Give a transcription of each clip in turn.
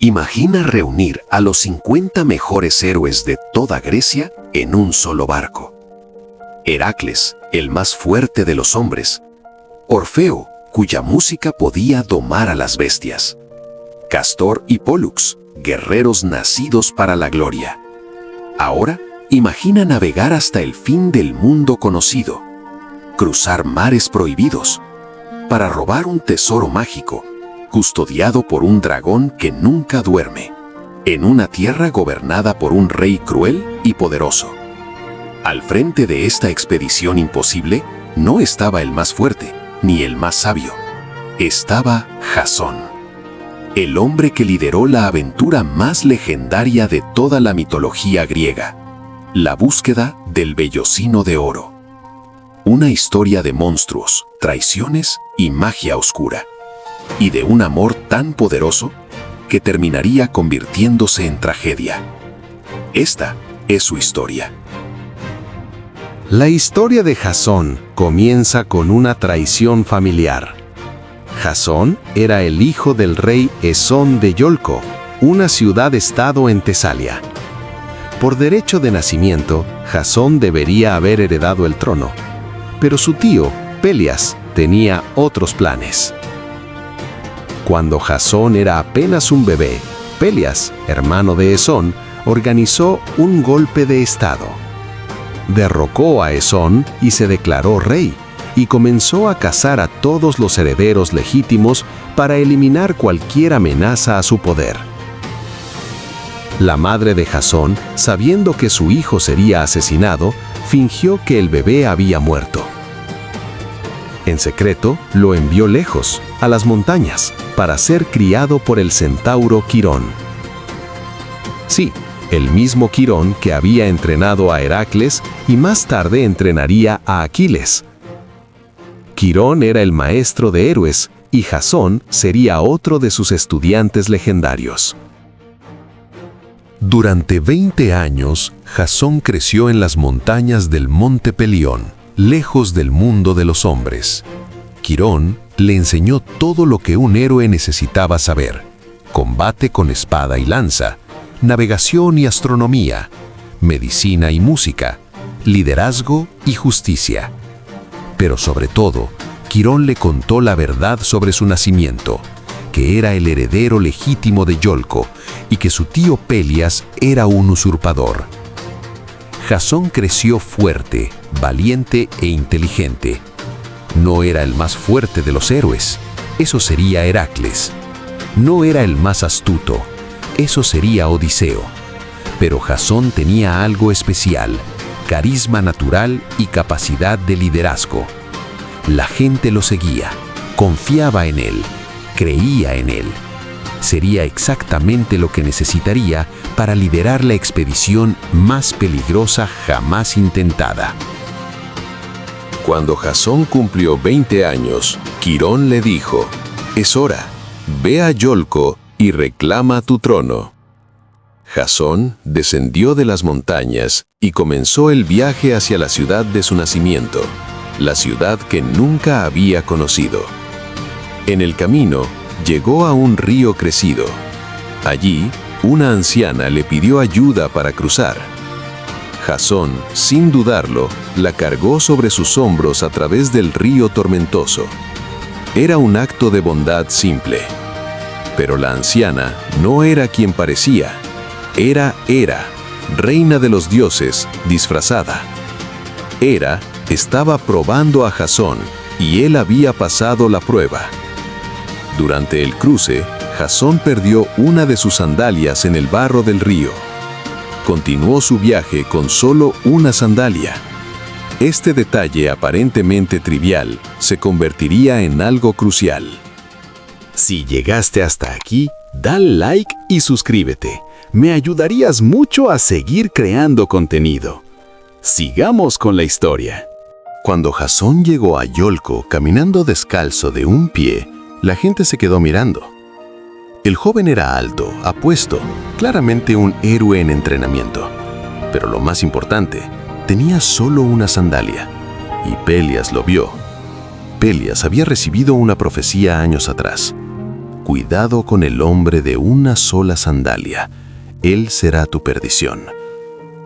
Imagina reunir a los 50 mejores héroes de toda Grecia en un solo barco. Heracles, el más fuerte de los hombres. Orfeo, cuya música podía domar a las bestias. Castor y Pólux, guerreros nacidos para la gloria. Ahora, imagina navegar hasta el fin del mundo conocido, cruzar mares prohibidos, para robar un tesoro mágico, custodiado por un dragón que nunca duerme, en una tierra gobernada por un rey cruel y poderoso. Al frente de esta expedición imposible, no estaba el más fuerte, ni el más sabio. Estaba Jasón, el hombre que lideró la aventura más legendaria de toda la mitología griega, la búsqueda del vellocino de oro. Una historia de monstruos, traiciones y magia oscura, y de un amor tan poderoso que terminaría convirtiéndose en tragedia. Esta es su historia. La historia de Jasón comienza con una traición familiar. Jasón era el hijo del rey Esón de Iolco, una ciudad-estado en Tesalia. Por derecho de nacimiento, Jasón debería haber heredado el trono, pero su tío, Pelias, tenía otros planes. Cuando Jasón era apenas un bebé, Pelias, hermano de Esón, organizó un golpe de estado. Derrocó a Esón y se declaró rey, y comenzó a cazar a todos los herederos legítimos para eliminar cualquier amenaza a su poder. La madre de Jasón, sabiendo que su hijo sería asesinado, fingió que el bebé había muerto. En secreto, lo envió lejos, a las montañas, para ser criado por el centauro Quirón. Sí, el mismo Quirón que había entrenado a Heracles y más tarde entrenaría a Aquiles. Quirón era el maestro de héroes y Jasón sería otro de sus estudiantes legendarios. Durante 20 años, Jasón creció en las montañas del Monte Pelión, lejos del mundo de los hombres. Quirón le enseñó todo lo que un héroe necesitaba saber: combate con espada y lanza, navegación y astronomía, medicina y música, liderazgo y justicia. Pero sobre todo, Quirón le contó la verdad sobre su nacimiento, que era el heredero legítimo de Iolco y que su tío Pelias era un usurpador. Jasón creció fuerte, valiente e inteligente. No era el más fuerte de los héroes, eso sería Heracles. No era el más astuto, eso sería Odiseo. Pero Jasón tenía algo especial: carisma natural y capacidad de liderazgo. La gente lo seguía, confiaba en él, creía en él. Sería exactamente lo que necesitaría para liderar la expedición más peligrosa jamás intentada. Cuando Jasón cumplió 20 años, Quirón le dijo: «Es hora, ve a Iolco y reclama tu trono». Jasón descendió de las montañas y comenzó el viaje hacia la ciudad de su nacimiento, la ciudad que nunca había conocido. En el camino, llegó a un río crecido. Allí, una anciana le pidió ayuda para cruzar. Jasón, sin dudarlo, la cargó sobre sus hombros a través del río tormentoso. Era un acto de bondad simple. Pero la anciana no era quien parecía. Era Hera, reina de los dioses, disfrazada. Hera estaba probando a Jasón y él había pasado la prueba. Durante el cruce, Jasón perdió una de sus sandalias en el barro del río. Continuó su viaje con solo una sandalia. Este detalle aparentemente trivial se convertiría en algo crucial. Si llegaste hasta aquí, dale like y suscríbete. Me ayudarías mucho a seguir creando contenido. Sigamos con la historia. Cuando Jasón llegó a Iolco caminando descalzo de un pie, la gente se quedó mirando. El joven era alto, apuesto, claramente un héroe en entrenamiento. Pero lo más importante, tenía solo una sandalia. Y Pelias lo vio. Pelias había recibido una profecía años atrás. cuidado con el hombre de una sola sandalia. Él será tu perdición.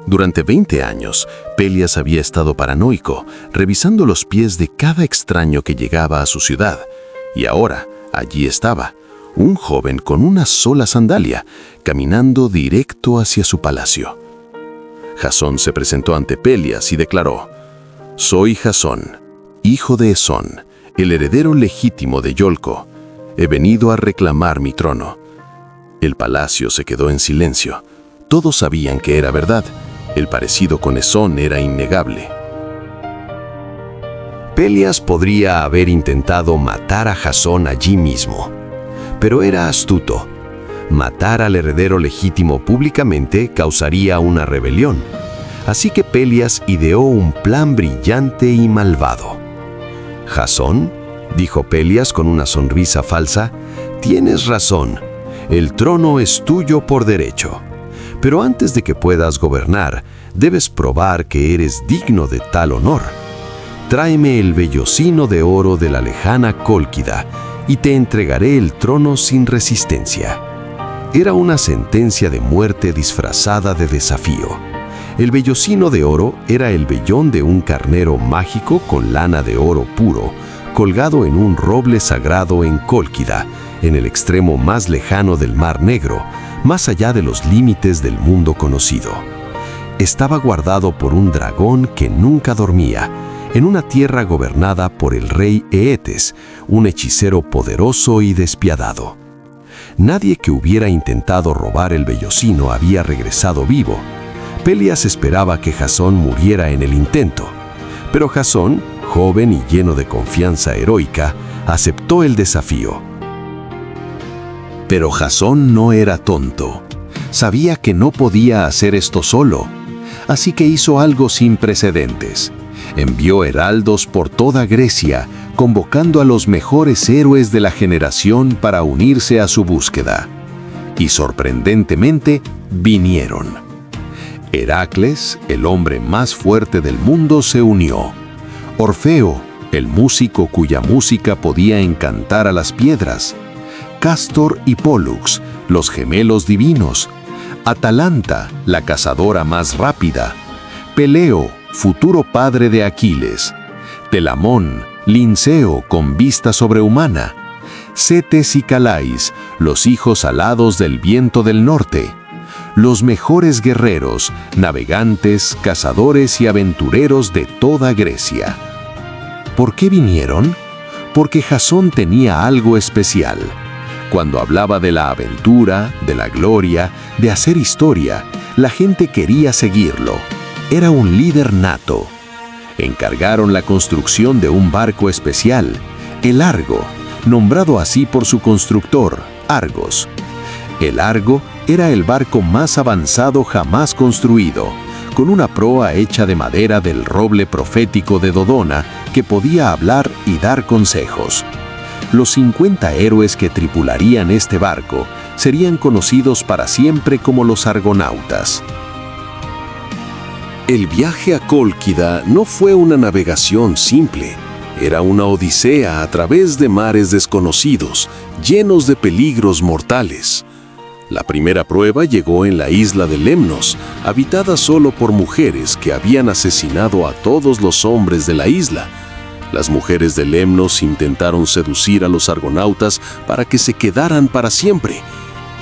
Durante 20 años, Pelias había estado paranoico, revisando los pies de cada extraño que llegaba a su ciudad. Y ahora, allí estaba, un joven con una sola sandalia, caminando directo hacia su palacio. Jasón se presentó ante Pelias y declaró: «Soy Jasón, hijo de Esón, el heredero legítimo de Yolco. He venido a reclamar mi trono». El palacio se quedó en silencio. Todos sabían que era verdad. El parecido con Esón era innegable. Pelias podría haber intentado matar a Jasón allí mismo, pero era astuto. Matar al heredero legítimo públicamente causaría una rebelión. Así que Pelias ideó un plan brillante y malvado. «Jasón», dijo Pelias con una sonrisa falsa, «tienes razón. El trono es tuyo por derecho. Pero antes de que puedas gobernar, debes probar que eres digno de tal honor. Tráeme el vellocino de oro de la lejana Cólquida y te entregaré el trono sin resistencia». Era una sentencia de muerte disfrazada de desafío. El vellocino de oro era el vellón de un carnero mágico con lana de oro puro, colgado en un roble sagrado en Cólquida, en el extremo más lejano del Mar Negro, más allá de los límites del mundo conocido. Estaba guardado por un dragón que nunca dormía, en una tierra gobernada por el rey Eetes, un hechicero poderoso y despiadado. Nadie que hubiera intentado robar el vellocino había regresado vivo. Pelias esperaba que Jasón muriera en el intento, pero Jasón, joven y lleno de confianza heroica, aceptó el desafío. Pero Jasón no era tonto. Sabía que no podía hacer esto solo, así que hizo algo sin precedentes. Envió heraldos por toda Grecia, convocando a los mejores héroes de la generación para unirse a su búsqueda. Y sorprendentemente, vinieron. Heracles, el hombre más fuerte del mundo, se unió. Orfeo, el músico cuya música podía encantar a las piedras. Cástor y Pólux, los gemelos divinos. Atalanta, la cazadora más rápida. Peleo, futuro padre de Aquiles. Telamón, Linceo con vista sobrehumana. Cetes y Calais, los hijos alados del viento del norte. Los mejores guerreros, navegantes, cazadores y aventureros de toda Grecia. ¿Por qué vinieron? Porque Jasón tenía algo especial. Cuando hablaba de la aventura, de la gloria, de hacer historia, la gente quería seguirlo. Era un líder nato. Encargaron la construcción de un barco especial, el Argo, nombrado así por su constructor, Argos. El Argo era el barco más avanzado jamás construido, con una proa hecha de madera del roble profético de Dodona que podía hablar y dar consejos. Los 50 héroes que tripularían este barco serían conocidos para siempre como los argonautas. El viaje a Cólquida no fue una navegación simple. Era una odisea a través de mares desconocidos, llenos de peligros mortales. La primera prueba llegó en la isla de Lemnos, habitada solo por mujeres que habían asesinado a todos los hombres de la isla. Las mujeres de Lemnos intentaron seducir a los argonautas para que se quedaran para siempre.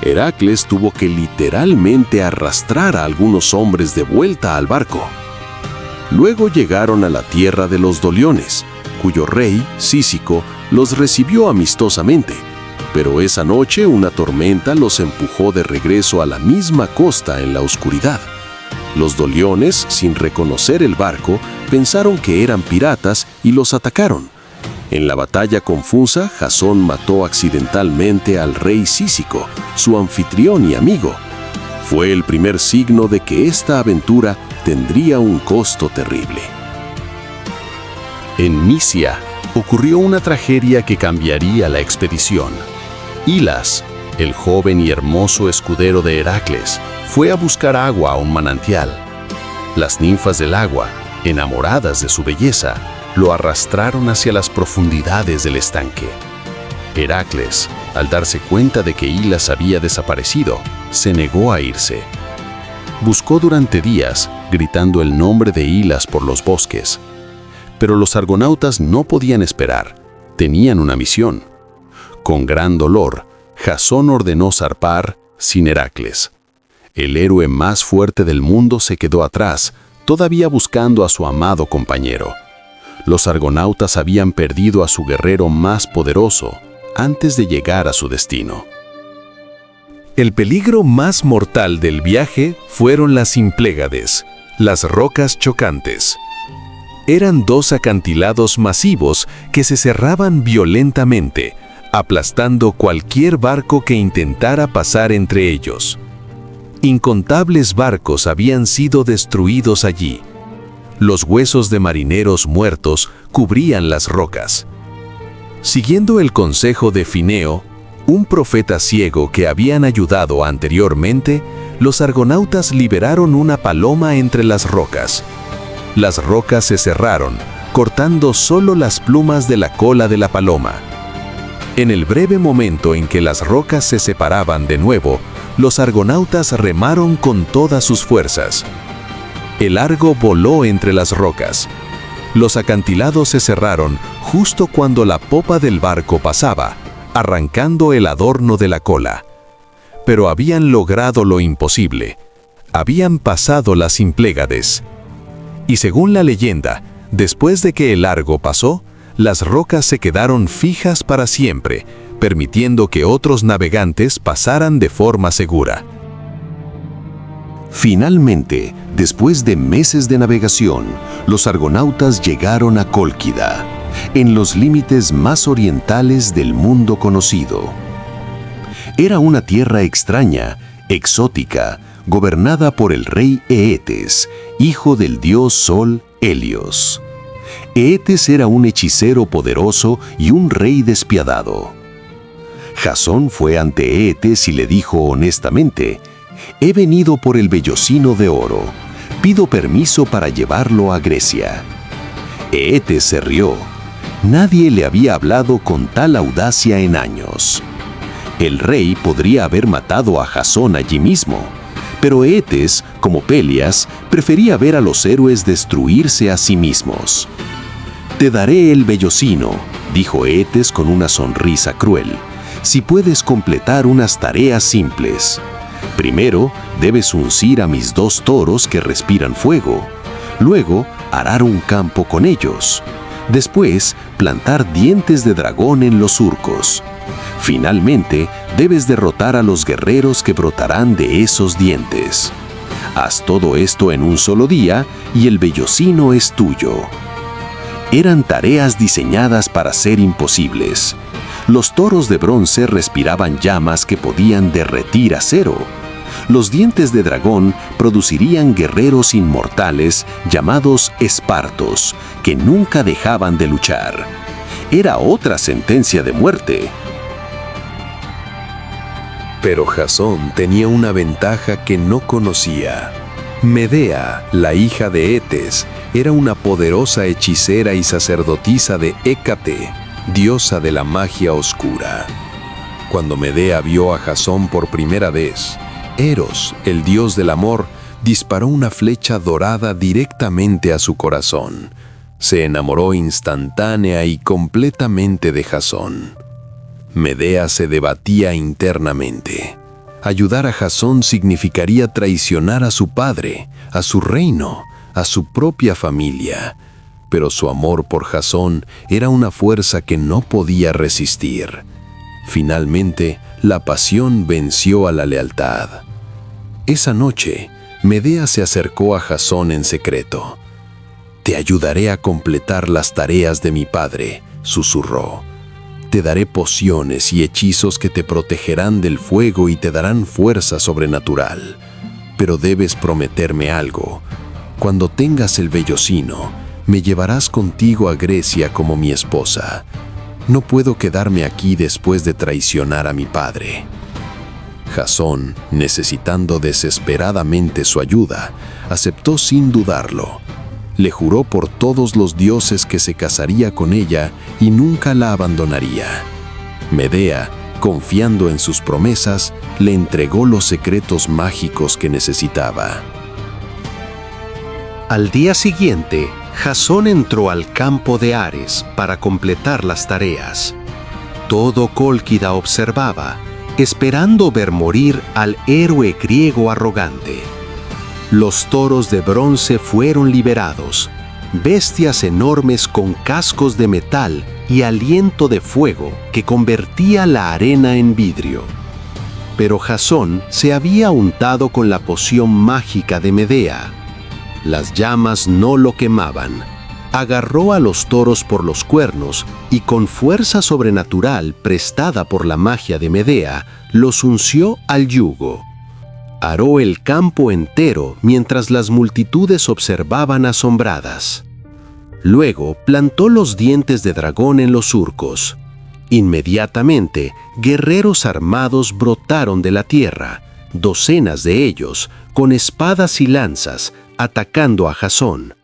Heracles tuvo que literalmente arrastrar a algunos hombres de vuelta al barco. Luego llegaron a la tierra de los Doliones, cuyo rey, Cícico, los recibió amistosamente. Pero esa noche una tormenta los empujó de regreso a la misma costa en la oscuridad. Los Doliones, sin reconocer el barco, pensaron que eran piratas y los atacaron. En la batalla confusa, Jasón mató accidentalmente al rey Cícico, su anfitrión y amigo. Fue el primer signo de que esta aventura tendría un costo terrible. En Misia ocurrió una tragedia que cambiaría la expedición. Hilas, el joven y hermoso escudero de Heracles, fue a buscar agua a un manantial. Las ninfas del agua, enamoradas de su belleza, lo arrastraron hacia las profundidades del estanque. Heracles, Al darse cuenta de que Hilas había desaparecido, se negó a irse. Buscó durante días, gritando el nombre de Hilas por los bosques. Pero los argonautas no podían esperar. Tenían una misión. Con gran dolor, Jasón ordenó zarpar sin Heracles. El héroe más fuerte del mundo se quedó atrás, todavía buscando a su amado compañero. Los argonautas habían perdido a su guerrero más poderoso antes de llegar a su destino. El peligro más mortal del viaje fueron las Symplegades, las rocas chocantes. Eran 2 acantilados masivos que se cerraban violentamente, aplastando cualquier barco que intentara pasar entre ellos. Incontables barcos habían sido destruidos allí. Los huesos de marineros muertos cubrían las rocas. Siguiendo el consejo de Fineo, un profeta ciego que habían ayudado anteriormente, los argonautas liberaron una paloma entre las rocas. Las rocas se cerraron, cortando solo las plumas de la cola de la paloma. En el breve momento en que las rocas se separaban de nuevo, los argonautas remaron con todas sus fuerzas. El Argo voló entre las rocas. Los acantilados se cerraron justo cuando la popa del barco pasaba, arrancando el adorno de la cola. Pero habían logrado lo imposible. Habían pasado las Symplegades. Y según la leyenda, después de que el Argo pasó, las rocas se quedaron fijas para siempre, permitiendo que otros navegantes pasaran de forma segura. Finalmente, después de meses de navegación, los argonautas llegaron a Cólquida, en los límites más orientales del mundo conocido. Era una tierra extraña, exótica, gobernada por el rey Eetes, hijo del dios Sol Helios. Eetes era un hechicero poderoso y un rey despiadado. Jasón fue ante Eetes y le dijo honestamente: «He venido por el vellocino de oro. Pido permiso para llevarlo a Grecia». Eetes se rió. Nadie le había hablado con tal audacia en años. El rey podría haber matado a Jasón allí mismo, pero Eetes, como Pelias, prefería ver a los héroes destruirse a sí mismos. «Te daré el vellocino», dijo Eetes con una sonrisa cruel, «si puedes completar unas tareas simples. Primero, debes uncir a mis 2 toros que respiran fuego. Luego, arar un campo con ellos. Después, plantar dientes de dragón en los surcos. Finalmente, debes derrotar a los guerreros que brotarán de esos dientes. Haz todo esto en un solo día y el vellocino es tuyo». Eran tareas diseñadas para ser imposibles. Los toros de bronce respiraban llamas que podían derretir acero. Los dientes de dragón producirían guerreros inmortales llamados espartos, que nunca dejaban de luchar. Era otra sentencia de muerte. Pero Jasón tenía una ventaja que no conocía. Medea, la hija de Eetes, era una poderosa hechicera y sacerdotisa de Hécate, diosa de la magia oscura. Cuando Medea vio a Jasón por primera vez, Eros, el dios del amor, disparó una flecha dorada directamente a su corazón. Se enamoró instantánea y completamente de Jasón. Medea se debatía internamente. Ayudar a Jasón significaría traicionar a su padre, a su reino, a su propia familia. Pero su amor por Jasón era una fuerza que no podía resistir. Finalmente, la pasión venció a la lealtad. Esa noche, Medea se acercó a Jasón en secreto. «Te ayudaré a completar las tareas de mi padre», susurró. «Te daré pociones y hechizos que te protegerán del fuego y te darán fuerza sobrenatural. Pero debes prometerme algo. Cuando tengas el vellocino, me llevarás contigo a Grecia como mi esposa. No puedo quedarme aquí después de traicionar a mi padre». Jasón, necesitando desesperadamente su ayuda, aceptó sin dudarlo. Le juró por todos los dioses que se casaría con ella y nunca la abandonaría. Medea, confiando en sus promesas, le entregó los secretos mágicos que necesitaba. Al día siguiente, Jasón entró al campo de Ares para completar las tareas. Todo Cólquida observaba, esperando ver morir al héroe griego arrogante. Los toros de bronce fueron liberados, bestias enormes con cascos de metal y aliento de fuego que convertía la arena en vidrio. Pero Jasón se había untado con la poción mágica de Medea. Las llamas no lo quemaban. Agarró a los toros por los cuernos y con fuerza sobrenatural prestada por la magia de Medea, los unció al yugo. Aró el campo entero mientras las multitudes observaban asombradas. Luego plantó los dientes de dragón en los surcos. Inmediatamente, guerreros armados brotaron de la tierra, docenas de ellos, con espadas y lanzas, atacando a Jasón.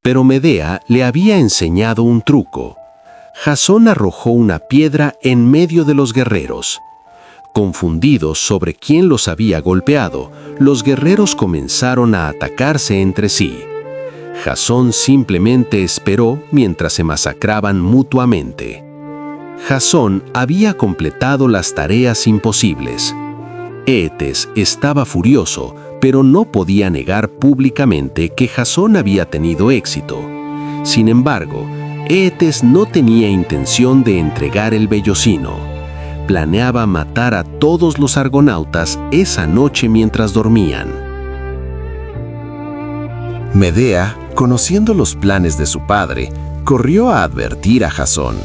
Pero Medea le había enseñado un truco. Jasón arrojó una piedra en medio de los guerreros. Confundidos sobre quién los había golpeado, los guerreros comenzaron a atacarse entre sí. Jasón simplemente esperó mientras se masacraban mutuamente. Jasón había completado las tareas imposibles. Éetes estaba furioso, pero no podía negar públicamente que Jasón había tenido éxito. Sin embargo, Éetes no tenía intención de entregar el vellocino. Planeaba matar a todos los argonautas esa noche mientras dormían. Medea, conociendo los planes de su padre, corrió a advertir a Jasón.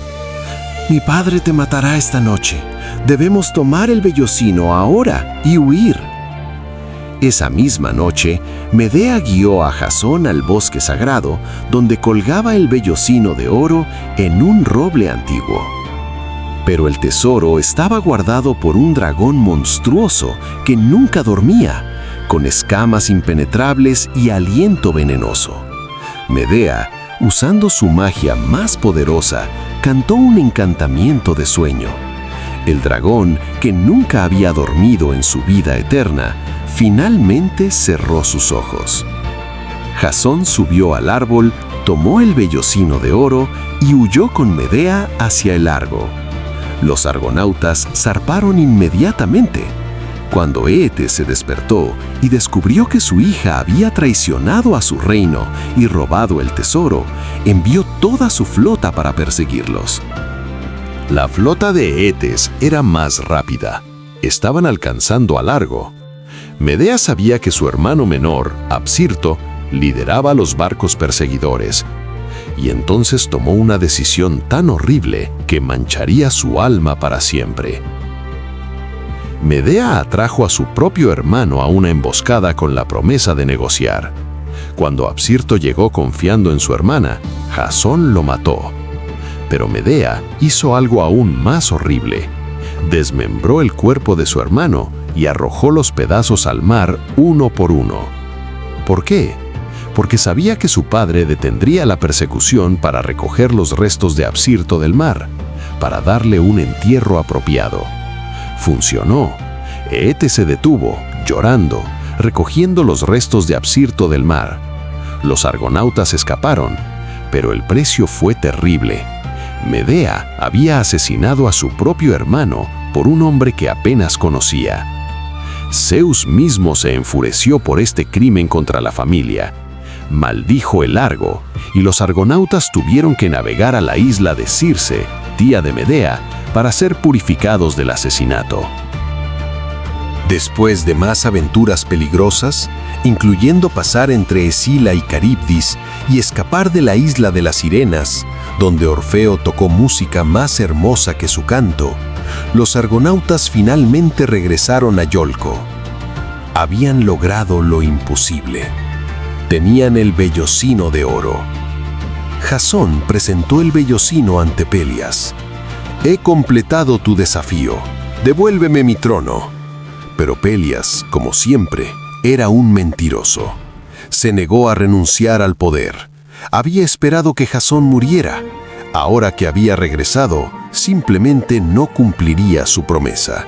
«Mi padre te matará esta noche. Debemos tomar el vellocino ahora y huir». Esa misma noche, Medea guió a Jasón al bosque sagrado, donde colgaba el vellocino de oro en un roble antiguo. Pero el tesoro estaba guardado por un dragón monstruoso que nunca dormía, con escamas impenetrables y aliento venenoso. Medea, usando su magia más poderosa, cantó un encantamiento de sueño. El dragón, que nunca había dormido en su vida eterna, finalmente cerró sus ojos. Jasón subió al árbol, tomó el vellocino de oro y huyó con Medea hacia el Argo. Los argonautas zarparon inmediatamente. Cuando Éetes se despertó y descubrió que su hija había traicionado a su reino y robado el tesoro, envió toda su flota para perseguirlos. La flota de Éetes era más rápida. Estaban alcanzando al Argo. Medea sabía que su hermano menor, Absirto, lideraba los barcos perseguidores, y entonces tomó una decisión tan horrible que mancharía su alma para siempre. Medea atrajo a su propio hermano a una emboscada con la promesa de negociar. Cuando Absirto llegó confiando en su hermana, Jasón lo mató. Pero Medea hizo algo aún más horrible. Desmembró el cuerpo de su hermano y arrojó los pedazos al mar uno por uno. ¿Por qué? Porque sabía que su padre detendría la persecución para recoger los restos de Absirto del mar, para darle un entierro apropiado. Funcionó. Éetes se detuvo, llorando, recogiendo los restos de Absirto del mar. Los argonautas escaparon, pero el precio fue terrible. Medea había asesinado a su propio hermano por un hombre que apenas conocía. Zeus mismo se enfureció por este crimen contra la familia. Maldijo el Argo, y los argonautas tuvieron que navegar a la isla de Circe, tía de Medea, para ser purificados del asesinato. Después de más aventuras peligrosas, incluyendo pasar entre Escila y Caribdis y escapar de la isla de las Sirenas, donde Orfeo tocó música más hermosa que su canto, los argonautas finalmente regresaron a Iolco. Habían logrado lo imposible. Tenían el vellocino de oro. Jasón presentó el vellocino ante Pelias. «He completado tu desafío. Devuélveme mi trono». Pero Pelias, como siempre, era un mentiroso. Se negó a renunciar al poder. Había esperado que Jasón muriera. Ahora que había regresado, simplemente no cumpliría su promesa.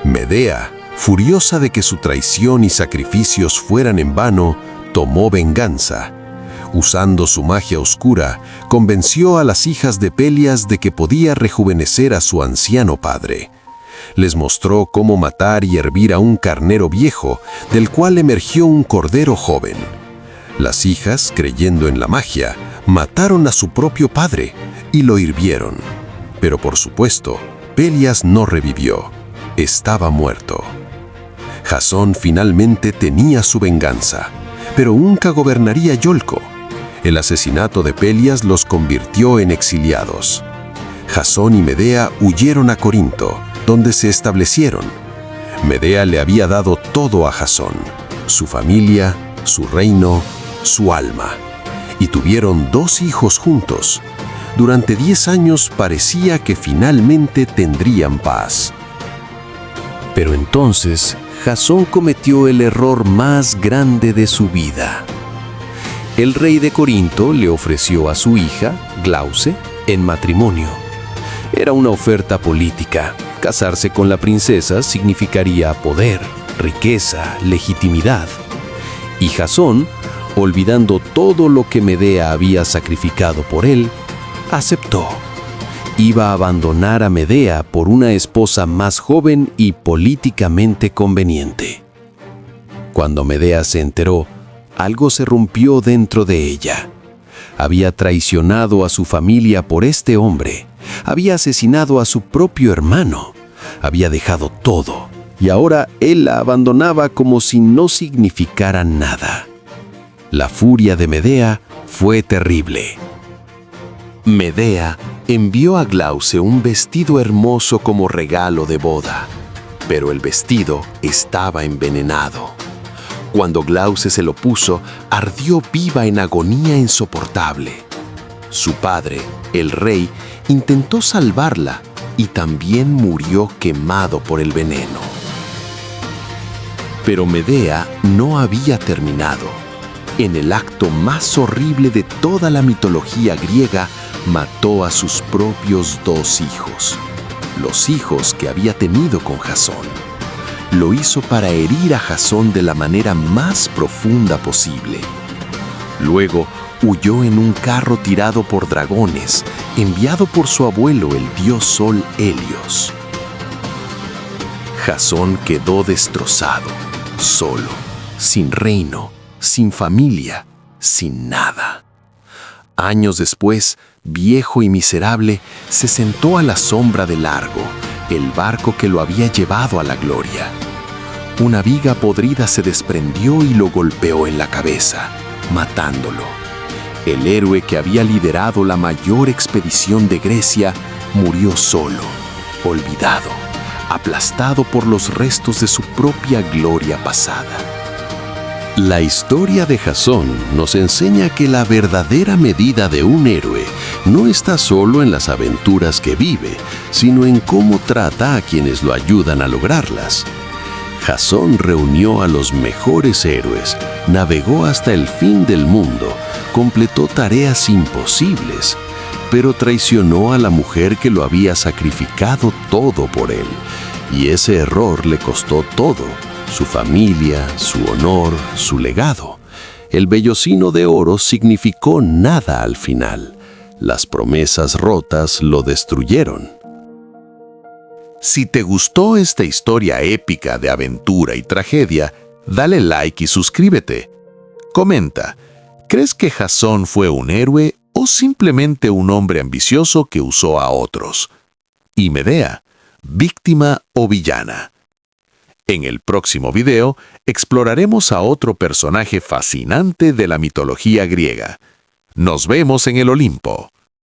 Medea, furiosa de que su traición y sacrificios fueran en vano, tomó venganza. Usando su magia oscura, convenció a las hijas de Pelias de que podía rejuvenecer a su anciano padre. Les mostró cómo matar y hervir a un carnero viejo, del cual emergió un cordero joven. Las hijas, creyendo en la magia, mataron a su propio padre y lo hirvieron. Pero por supuesto, Pelias no revivió. Estaba muerto. Jasón finalmente tenía su venganza, pero nunca gobernaría Iolco. El asesinato de Pelias los convirtió en exiliados. Jasón y Medea huyeron a Corinto, donde se establecieron. Medea le había dado todo a Jasón: su familia, su reino, su alma. Y tuvieron 2 hijos juntos. Durante 10 años parecía que finalmente tendrían paz. Pero entonces, Jasón cometió el error más grande de su vida. El rey de Corinto le ofreció a su hija, Glauce, en matrimonio. Era una oferta política. Casarse con la princesa significaría poder, riqueza, legitimidad. Y Jasón, olvidando todo lo que Medea había sacrificado por él, aceptó. Iba a abandonar a Medea por una esposa más joven y políticamente conveniente. Cuando Medea se enteró, algo se rompió dentro de ella. Había traicionado a su familia por este hombre. Había asesinado a su propio hermano. Había dejado todo. Y ahora él la abandonaba como si no significara nada. La furia de Medea fue terrible. Medea envió a Glauce un vestido hermoso como regalo de boda, pero el vestido estaba envenenado. Cuando Glauce se lo puso, ardió viva en agonía insoportable. Su padre, el rey, intentó salvarla y también murió quemado por el veneno. Pero Medea no había terminado. En el acto más horrible de toda la mitología griega, mató a sus propios 2 hijos, los hijos que había tenido con Jasón. Lo hizo para herir a Jasón de la manera más profunda posible. Luego huyó en un carro tirado por dragones, enviado por su abuelo, el dios Sol Helios. Jasón quedó destrozado, solo, sin reino, sin familia, sin nada. Años después, viejo y miserable, se sentó a la sombra de Largo, el barco que lo había llevado a la gloria. Una viga podrida se desprendió y lo golpeó en la cabeza, matándolo. El héroe que había liderado la mayor expedición de Grecia murió solo, olvidado, aplastado por los restos de su propia gloria pasada. La historia de Jasón nos enseña que la verdadera medida de un héroe no está solo en las aventuras que vive, sino en cómo trata a quienes lo ayudan a lograrlas. Jasón reunió a los mejores héroes, navegó hasta el fin del mundo, completó tareas imposibles, pero traicionó a la mujer que lo había sacrificado todo por él, y ese error le costó todo: su familia, su honor, su legado. El vellocino de oro significó nada al final. Las promesas rotas lo destruyeron. Si te gustó esta historia épica de aventura y tragedia, dale like y suscríbete. Comenta, ¿crees que Jasón fue un héroe o simplemente un hombre ambicioso que usó a otros? Y Medea, ¿víctima o villana? En el próximo video exploraremos a otro personaje fascinante de la mitología griega. Nos vemos en el Olimpo.